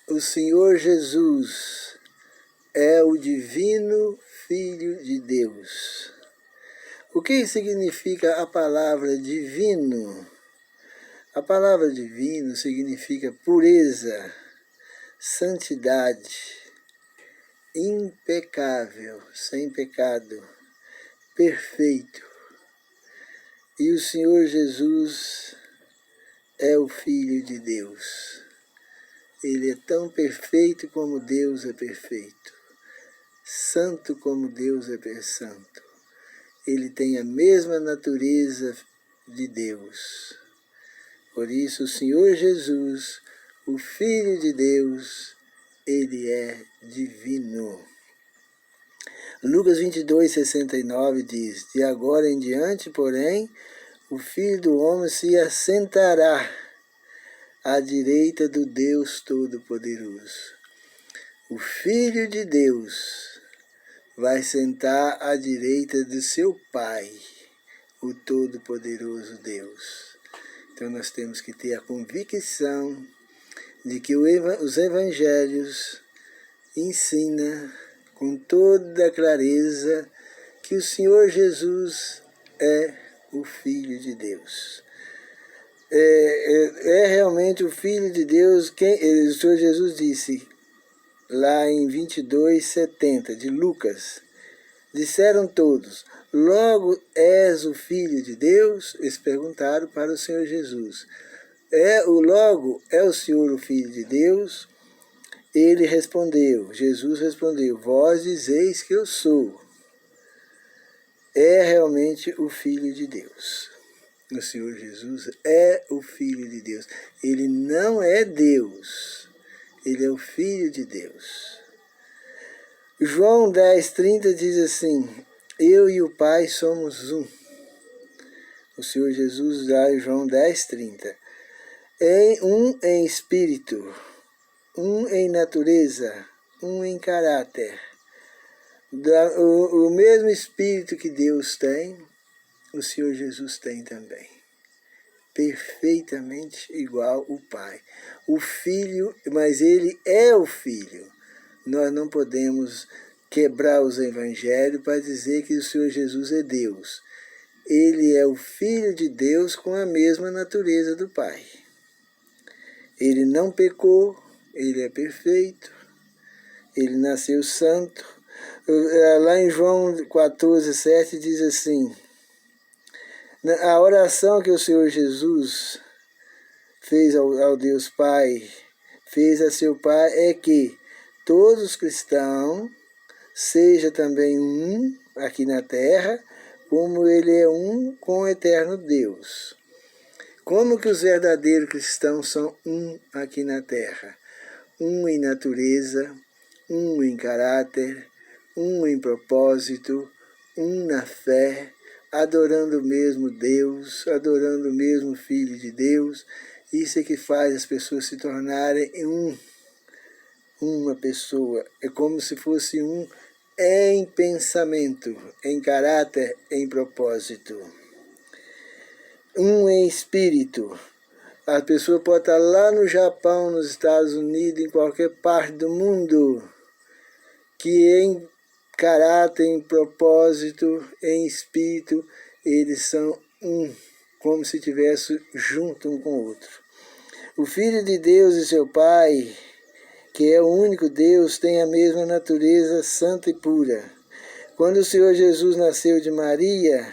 O Senhor Jesus é o divino Filho de Deus. O que significa a palavra divino? A palavra divino significa pureza, santidade, impecável, sem pecado, perfeito. E o Senhor Jesus é o Filho de Deus. Ele é tão perfeito como Deus é perfeito, santo como Deus é santo. Ele tem a mesma natureza de Deus. Por isso, o Senhor Jesus, o Filho de Deus, ele é divino. Lucas 22:69 diz: De agora em diante, porém, o Filho do Homem se assentará à direita do Deus Todo-Poderoso. O Filho de Deus vai sentar à direita do seu Pai, o Todo-Poderoso Deus. Então nós temos que ter a convicção de que os evangelhos ensinam com toda clareza que o Senhor Jesus é o Filho de Deus. É realmente o Filho de Deus. O Senhor Jesus disse lá em 22:70 de Lucas, disseram todos: logo és o Filho de Deus? Eles perguntaram para o Senhor Jesus. Logo é o Senhor o Filho de Deus? Jesus respondeu: vós dizeis que eu sou. É realmente o Filho de Deus. O Senhor Jesus é o Filho de Deus. Ele não é Deus. Ele é o Filho de Deus. João 10:30 diz assim: eu e o Pai somos um. O Senhor Jesus dá em João 10:30. Um em espírito, um em natureza, um em caráter. O mesmo espírito que Deus tem, o Senhor Jesus tem também. Perfeitamente igual o Pai. O Filho, mas ele é o Filho. Nós não podemos quebrar os evangelhos para dizer que o Senhor Jesus é Deus. Ele é o Filho de Deus com a mesma natureza do Pai. Ele não pecou, ele é perfeito, ele nasceu santo. Lá em João 14:7 diz assim: a oração que o Senhor Jesus fez ao Deus Pai, fez a seu Pai, é que todos os cristãos sejam também um aqui na terra, como ele é um com o eterno Deus. Como que os verdadeiros cristãos são um aqui na terra? Um em natureza, um em caráter, um em propósito, um na fé, adorando o mesmo Deus, adorando o mesmo Filho de Deus. Isso é que faz as pessoas se tornarem uma pessoa. É como se fosse um em pensamento, em caráter, em propósito. Um em espírito. A pessoa pode estar lá no Japão, nos Estados Unidos, em qualquer parte do mundo, que em caráter, em propósito, em espírito, eles são um, como se estivessem junto um com o outro. O Filho de Deus e seu Pai, que é o único Deus, tem a mesma natureza santa e pura. Quando o Senhor Jesus nasceu de Maria,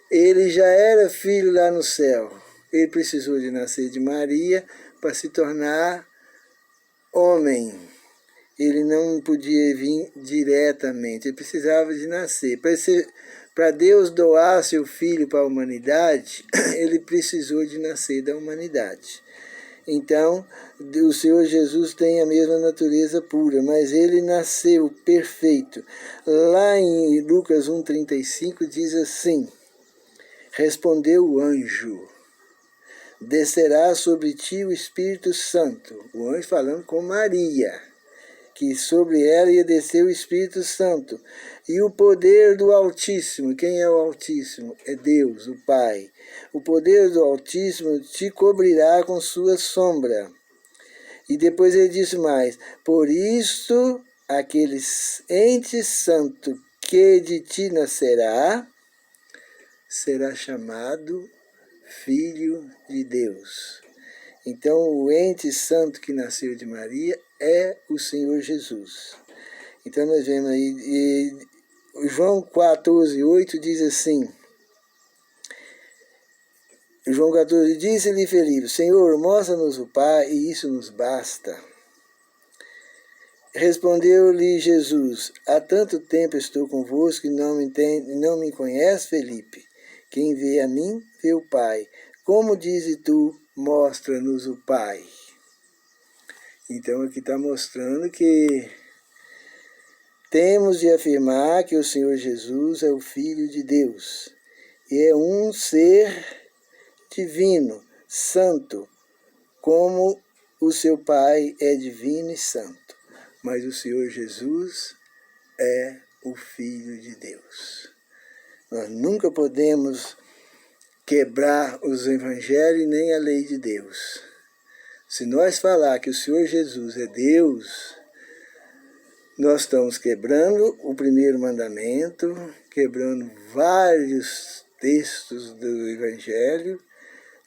ele já era filho lá no céu. Ele precisou de nascer de Maria para se tornar homem. Ele não podia vir diretamente, ele precisava de nascer. Para Deus doar seu filho para a humanidade, ele precisou de nascer da humanidade. Então, o Senhor Jesus tem a mesma natureza pura, mas ele nasceu perfeito. Lá em Lucas 1:35 diz assim: respondeu o anjo: descerá sobre ti o Espírito Santo. O anjo falando com Maria, que sobre ela ia descer o Espírito Santo. E o poder do Altíssimo, quem é o Altíssimo? É Deus, o Pai. O poder do Altíssimo te cobrirá com sua sombra. E depois ele disse mais, por isso aquele ente santo que de ti nascerá, será chamado Filho de Deus. Então o ente santo que nasceu de Maria é o Senhor Jesus. Então nós vemos aí, João 14:8 diz assim, João 14, disse-lhe Felipe, Senhor, mostra-nos o Pai, e isso nos basta. Respondeu-lhe Jesus, há tanto tempo estou convosco e não me conhece, Felipe. Quem vê a mim, vê o Pai. Como dizes tu, mostra-nos o Pai. Então aqui está mostrando que temos de afirmar que o Senhor Jesus é o Filho de Deus. E é um ser divino, santo, como o seu Pai é divino e santo. Mas o Senhor Jesus é o Filho de Deus. Nós nunca podemos quebrar os evangelhos nem a lei de Deus. Se nós falar que o Senhor Jesus é Deus, nós estamos quebrando o primeiro mandamento, quebrando vários textos do evangelho,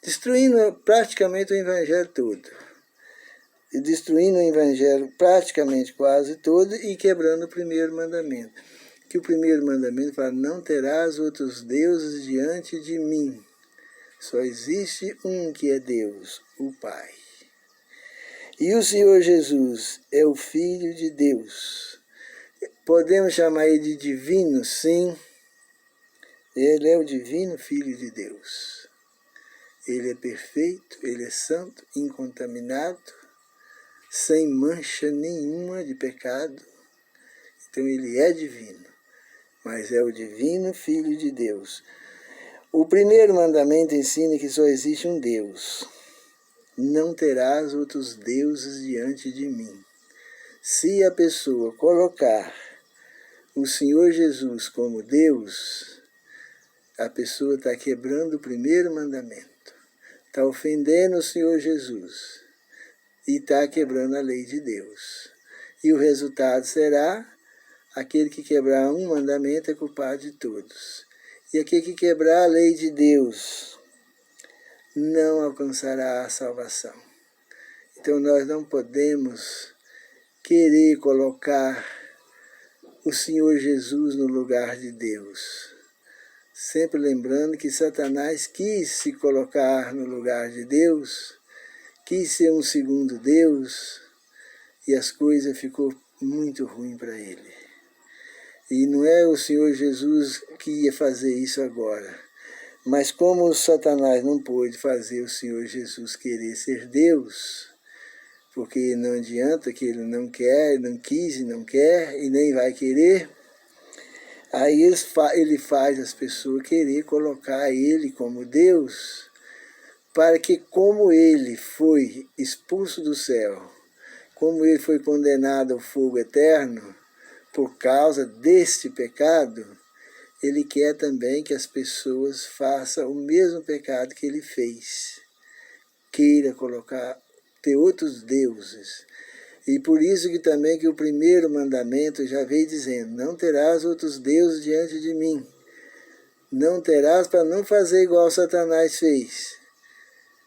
destruindo praticamente o evangelho todo. E destruindo o evangelho praticamente quase todo e quebrando o primeiro mandamento. Que o primeiro mandamento fala, não terás outros deuses diante de mim. Só existe um que é Deus, o Pai. E o Senhor Jesus é o Filho de Deus. Podemos chamar ele de divino, sim. Ele é o divino Filho de Deus. Ele é perfeito, ele é santo, incontaminado, sem mancha nenhuma de pecado. Então ele é divino, mas é o divino Filho de Deus. O primeiro mandamento ensina que só existe um Deus. Não terás outros deuses diante de mim. Se a pessoa colocar o Senhor Jesus como Deus, a pessoa está quebrando o primeiro mandamento. Está ofendendo o Senhor Jesus e está quebrando a lei de Deus. E o resultado será, aquele que quebrar um mandamento é culpado de todos. E aquele que quebrar a lei de Deus não alcançará a salvação. Então nós não podemos querer colocar o Senhor Jesus no lugar de Deus. Sempre lembrando que Satanás quis se colocar no lugar de Deus, quis ser um segundo Deus, e as coisas ficou muito ruim para ele. E não é o Senhor Jesus que ia fazer isso agora. Mas como o Satanás não pôde fazer o Senhor Jesus querer ser Deus, porque não adianta que ele não quer, não quis e não quer, e nem vai querer, aí ele faz as pessoas querer colocar ele como Deus, para que como ele foi expulso do céu, como ele foi condenado ao fogo eterno, por causa deste pecado, ele quer também que as pessoas façam o mesmo pecado que ele fez. Queira ter outros deuses. E por isso que também que o primeiro mandamento já veio dizendo, não terás outros deuses diante de mim. Não terás para não fazer igual Satanás fez.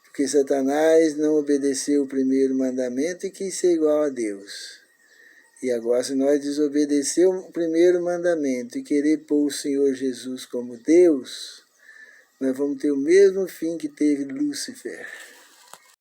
Porque Satanás não obedeceu o primeiro mandamento e quis ser igual a Deus. E agora, se nós desobedecer o primeiro mandamento e querer pôr o Senhor Jesus como Deus, nós vamos ter o mesmo fim que teve Lúcifer.